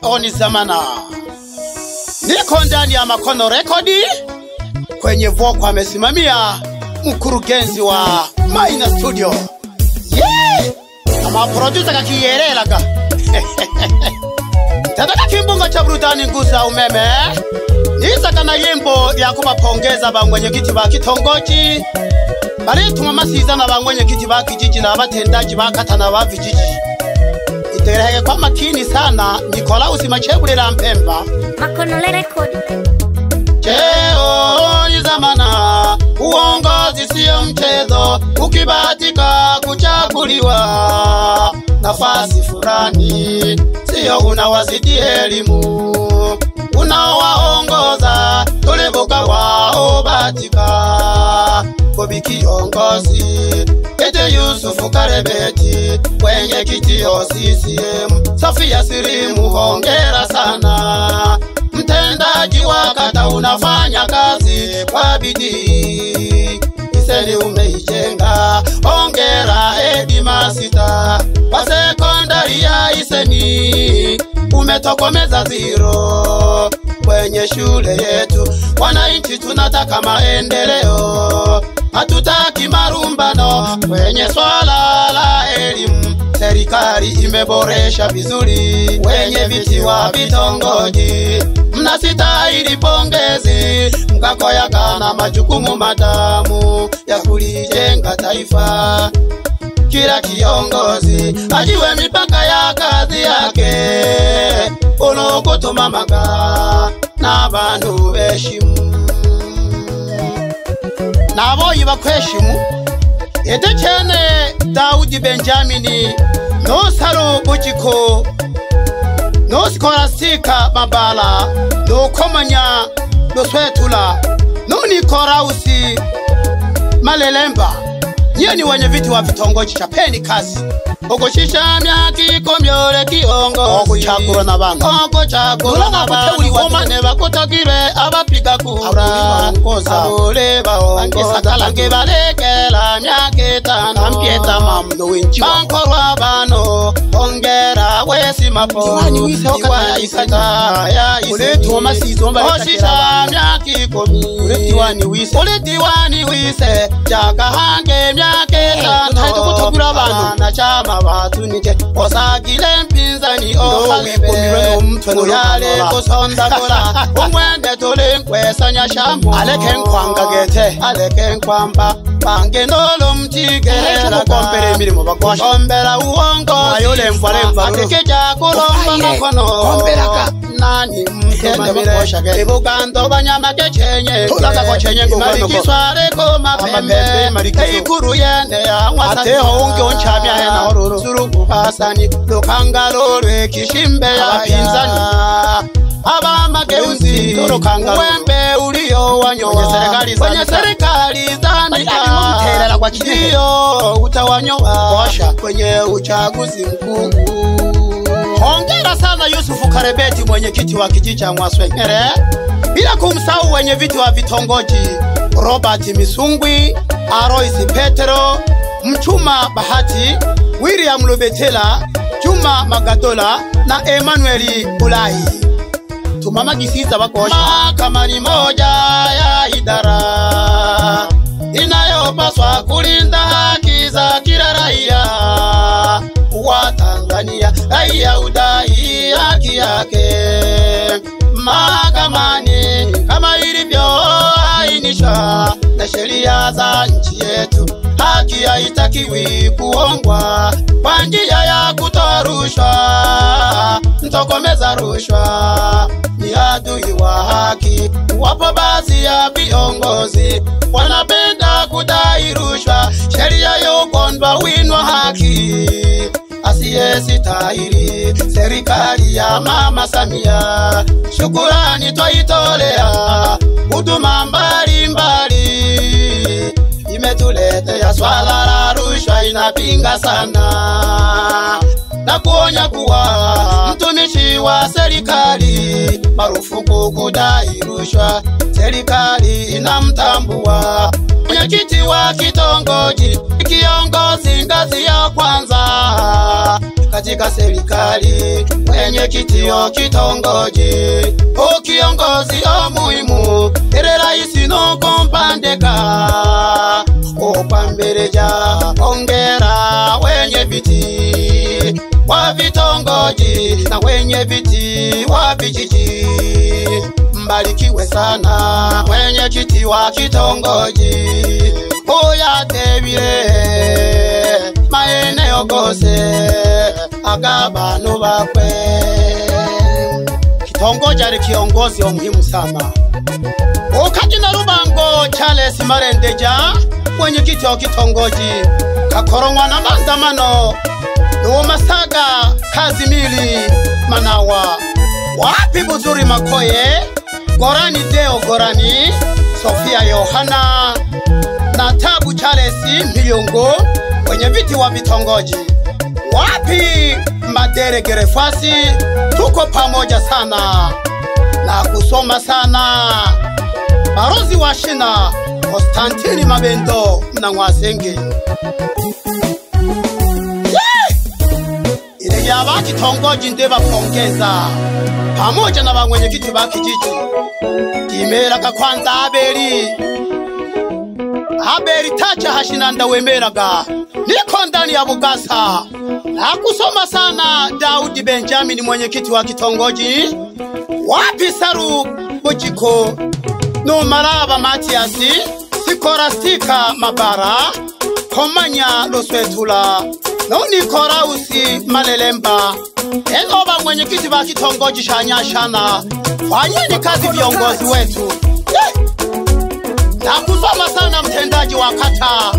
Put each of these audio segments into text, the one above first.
Oni zamana. Niko ndani ya Makono Rekodi. Kwenye voko amesimamia mkurugenzi wa Maina Studio. Ama producer kakiyerelaga. Tataka kimbunga cha burudani nguza umeme. Niza kana yimbo ya kubapongeza bangwenye kiti ba kitongoji. Balituma masizana bangwenye kiti ba kijiji na abatendaji bakatana ba vijiji. Iterehege kwa makini sana Nikolausi Machebulera Mpemba. Makono Rekodi. Cheo zamana, uongozi sio mchezo, ukibahatika kuchaguliwa nafasi fulani, sio unawazidi elimu, unawaongoza tulebuka wao batika kobi kiongozi. Ete Yusufu Karebeti kwenye kiti CCM, Safia Sirimu hongera sana, mtendaji wa kata unafanya kazi kwa bidii, Iseni umeijenga, hongera Edi Masita, kwa sekondari ya Iseni umetokomeza zero kwenye shule yetu. Wananchi tunataka maendeleo, hatutaki marumbano kwenye swala la elimu. Serikali imeboresha vizuri wenye viti wa vitongoji, mnastahili pongezi, mkakoyaga na majukumu matamu ya kulijenga taifa. Kila kiongozi ajiwe mipaka ya kazi yake, unokotoma maga na bantu beshimu naboyi bakweshimu. Ete chene Daudi Benjamini no Saro Bujiko no Skolastika Mabala no Komanya no Swetula no Nikolausi Malelemba. Nyeni wenye viti wa vitongoji chapeni kazi. Ogoshisha myaki komyore kiongozi, oguchagura na bantu, oguchagura na bantu, omane bakutagire abapiga kura, abole baongoza lange balekela myaki tano, ampieta mamno winchiwa bankorwa bano, ongera wesi mapo, diwani isata ya isi, ule tuoma sizomba oshisha myaki komi, ule diwani wise, jaga hange myaki tano, haito kutagura bano, na chama batunike osagile mpinzani ohalebe uyale kusonda kola umwende tulinkwesanya shamu aleke nkwanga gete aleke nkwamba bange nolo mtigerera kukombera emirimo bakosha kombera uongo ayole mfalemva akekeja kulomba makono kombera nani mkenda bakosha gete ibugando banyama kechenye tulaga kochenye ngubano kisware ko mapembe ikuru yende ya mwasa ateho unge onchamya hena ororo suruku hasani lokangalo lwe kishimbe ya pinzani aba mageuzi wembe ulio wanyoa kwenye serikali zanika kwa kilio utawanyoa kwenye uchaguzi mkuu. Hongera sana Yusufu Karebeti mwenye kiti wa kijiji cha Mwaswengere, bila kumsahau wenye viti wa vitongoji Robert Misungwi, Aroisi Petero, Mchuma Bahati, William Lobetela, Juma Magadola na Emmanuel Ulahi. Tumama gisiza bakosha. Mahakama ni moja ya idara inayopaswa kulinda haki za kila raia wa Tanzania. Raia udai haki yake mahakamani kama ilivyoainishwa na sheria za nchi yetu. Haki haitakiwi kuongwa kwa njia ya kutoa rushwa. Mtokomeza rushwa ni adui wa haki. Wapo baadhi ya viongozi wanapenda kudai rushwa. Sheria yokondwa winwa haki asiyestahili. Serikali ya Mama Samia shukurani twaitolea, huduma mbalimbali imetuletea. Swala la rushwa inapinga sana na kuonya kuwa mtumishi wa serikali marufuku kudai rushwa. Serikali inamtambua mwenyekiti wa kitongoji kiongozi ngazi ya kwanza katika katika serikali, mwenyekiti wa kitongoji, kiongozi muhimu, raisi no kompandeka, upambereja ongera wenye viti wa vitongoji na wenye viti wa vijiji. Mbarikiwe sana mwenyekiti wa kitongoji, uyatebile maeneo gose agabano bakwe. Kitongoji ari kiongozi muhimu sana. Ukajina Rubango Charles Marendeja, mwenyekiti wa kitongoji, kakorongwa na maandamano no Masaga Kazimili Manawa, wapi Buzuri Makoye, Gorani Deo Gorani, Sofia Yohana na Tabu Charles Miliongo, wenye viti wa vitongoji, wapi Madere Gerefasi. Tuko pamoja sana na kusoma sana. Barozi wa shina Konstantini Mabendo na Mwasenge. Ile ya kitongoji ndeba pongeza pamoja na mwenyekiti wa kijiji. Kimera kakwanza Aberi tacha hashinanda wemeraga, niko ndani ya Bugasa na kusoma sana. Daudi Benjamin mwenyekiti wa kitongoji, wapi Saru Bujiko no Maraba Matiasi, Sikorastika Mabara, Komanya Loswetula no Nikorausi Malelemba. Enoba mwenyekiti wa kitongoji Shanyashana, fanyeni kazi viongozi wetu. Na kusoma sana mtendaji wa kata,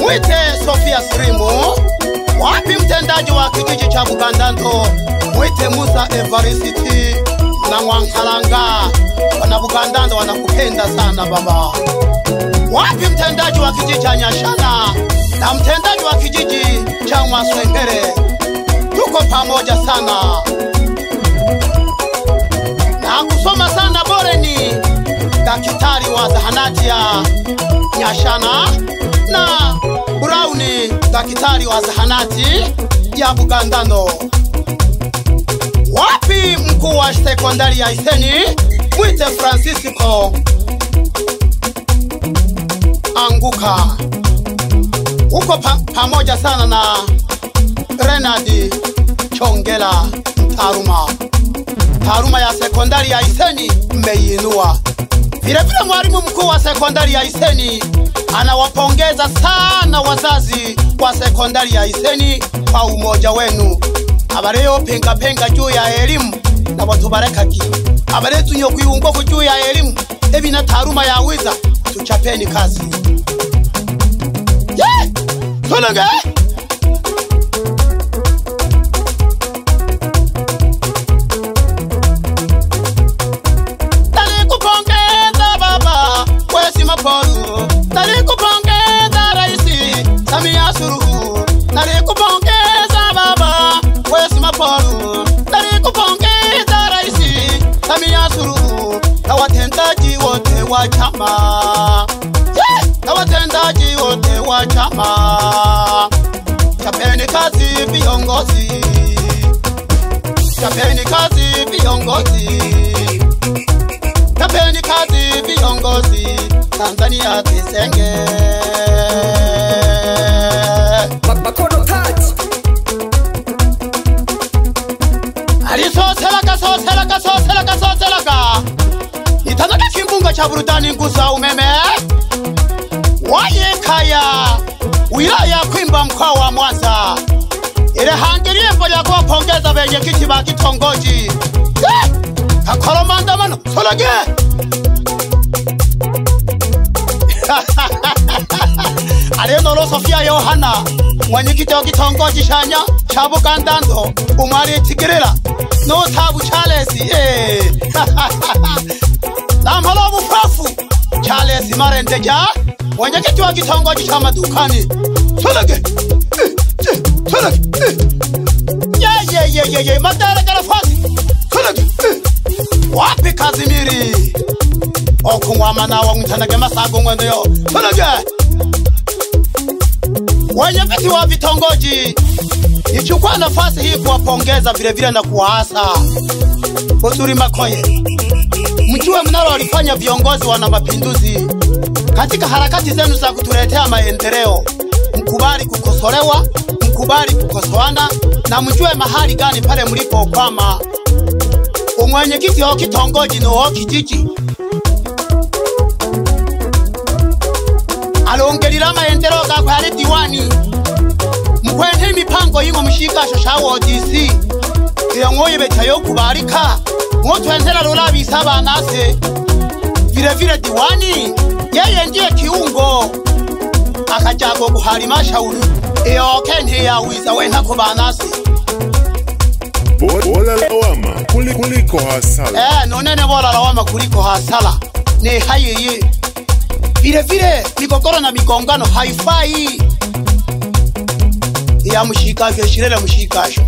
mwite Sofia Srimu. Wapi mtendaji wa kijiji cha Bugandando, mwite Musa Evarisiti na Mwankalanga. Wana Bugandando wanakupenda sana baba. Wapi mtendaji wa kijiji cha Nyashana na mtendaji wa kijiji cha Mwaswengere, tuko pamoja sana. Na kusoma sana Boreni, daktari wa zahanati ya Nyashana, na Browni, daktari wa zahanati ya Bugandano. Wapi mkuu wa sekondari ya Iseni, mwite Francisco Anguka. Uko pamoja sana na Renadi Chongela Taruma ya sekondari ya Iseni mmeinua. Vile mwalimu mkuu wa sekondari ya Iseni anawapongeza sana wazazi wa sekondari ya Iseni kwa umoja wenu. Abareo penga juu ya elimu na watu barekaki. Abaretu nyokuiungo juu ya elimu, ebi na Taruma ya wiza, tuchapeni kazi. Tulaga! Nalikupongeza Raisi Samia Suluhu, nalikupongeza baba Wesi Mapolu, nalikupongeza Raisi Samia Suluhu na watendaji wote wa chama, na watendaji wote wa chama. Chapeni kazi viongozi, chapeni kazi viongozi, chapeni kazi viongozi. Tanzania tisenge Makono touch. Soselaga Itanaga kimbunga cha burudani ngusa umeme. Waye kaya wilaya Kwimba mkoa wa Mwanza, ile hangirie mbo ya kuwapongeza wenyekiti wa kitongoji. Kakolo maandamano solage. Aleno Sofia Yohana, mwenyekiti wa kitongoji cha Bugandando, umwari Tigirira no Tabu Charles na Malobu Fafu Charles Marendeja, mwenyekiti wa kitongoji cha Madukani. Tulage Madara Garafasi. Tulage wapi Kazimiri okumwamana wa mtanage Masago ngwendeyo. Tulage wenyekiti wa vitongoji Nichukua nafasi hii kuwapongeza vile vile na kuwaasa Uzuri Makoye. Mjue mnalo walifanya viongozi wana mapinduzi katika harakati zenu za kutuletea maendeleo. Mkubali kukosolewa, mkubali kukosoana, na mjue mahali gani pale mlipo kwama. Umwenyekiti wa kitongoji no wa kijiji alongelira maendeleo gakwe ari diwani. Mkwente mipango yingo mushikasho shawo DC iyo ngoye betayo kubarika mwotwenzera rurabi sabana se vile vile diwani yeye ndiye kiungo akajago kuhalima shauri iyo kente ya wiza wena kubanasi bola lawama kuliko hasala. Nonene bola lawama kuliko hasala ne hayeye vile vile migogoro na migongano haifai. Ya mushikasho shirele mushikasho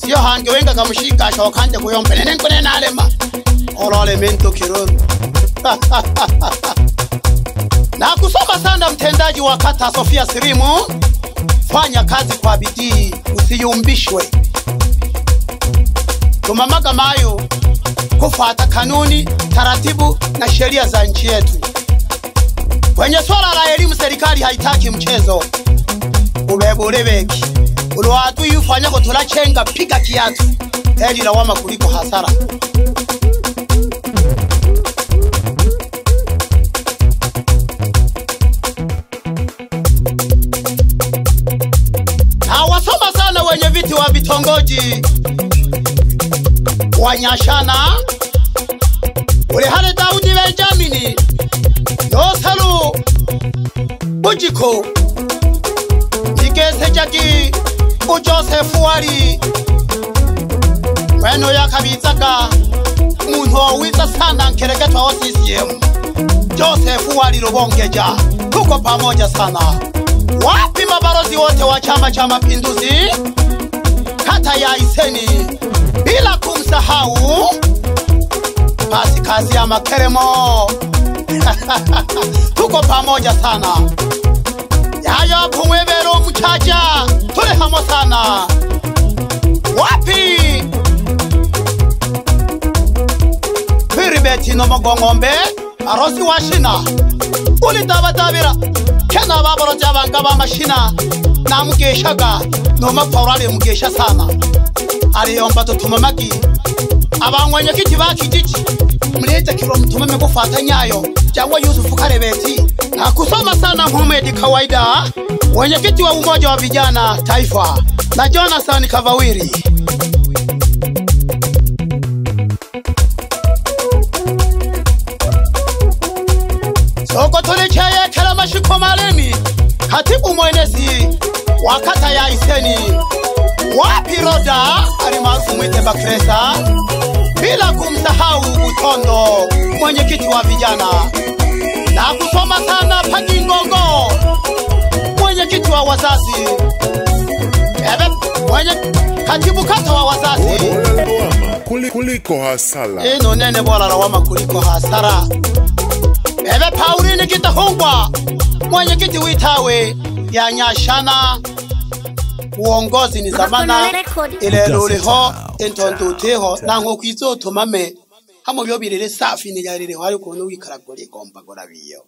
siyo hange wenga ka mushikasho kanje kuyompelene nkone nalema olole mento kiroro. Na kusoma sana mtendaji wa kata Sofia Sirimu, fanya kazi kwa bidii usiyumbishwe. Tumamaga mayo kufuata kanuni, taratibu na sheria za nchi yetu. Kwenye swala la elimu serikali haitaki mchezo. Ubeburebeki ulwatu yufanya ko turachenga piga kiatu heli lawama kuliko hasara. Na wasoma sana wenye viti wa vitongoji Wanyashana ule hale Daudi Benjamini Nosaru Bujiko Sejaki Joseph wari weno yakabitsaga umuntu wiza sana nkeregetwa wa CCM Joseph wari Rubongeja. Tuko pamoja sana. Wapi mabarozi wote wa Chama cha Mapinduzi kata ya Iseni, bila kumsahau kazi ya Makeremo. Tuko pamoja sana. Yaya kumwebero mchaja tule hamo sana. Wapi Biribeti no Mogongombe arosi washina uli tabatabira kena babaro jabanga ba mashina na mugeshaga no mapaurale mugesha sana. Aliyomba tutumamagi abangwanya kiti bakijiji mlete kiro mtumame gufata nyayo cyangwa Yusufu Karebeti. Na kusoma sana Mohamed Kawaida, mwenyekiti wa umoja wa vijana taifa, na Jonathan Kavawiri. Soko tulecheye kala mashiko malemi katibu mwenezi wa kata ya Iseni. Wapi Roda alimarufu mwite Bakresa, bila kumsahau Utondo mwenyekiti wa vijana. Na kusoma sana Pakingongo mwenyekiti wa wazazi. Katibu kata wa wazazi kuliko hasala. Nonene bola lawama kuliko hasara. Pauline Kitahungwa mwenyekiti witawe ya Nyashana. Uongozi ni zamana ile luliho entontuteho na nkokwizo tumame hamo byo birere safi ni yarire hari ukuntu wikaragore gomba gora biyo.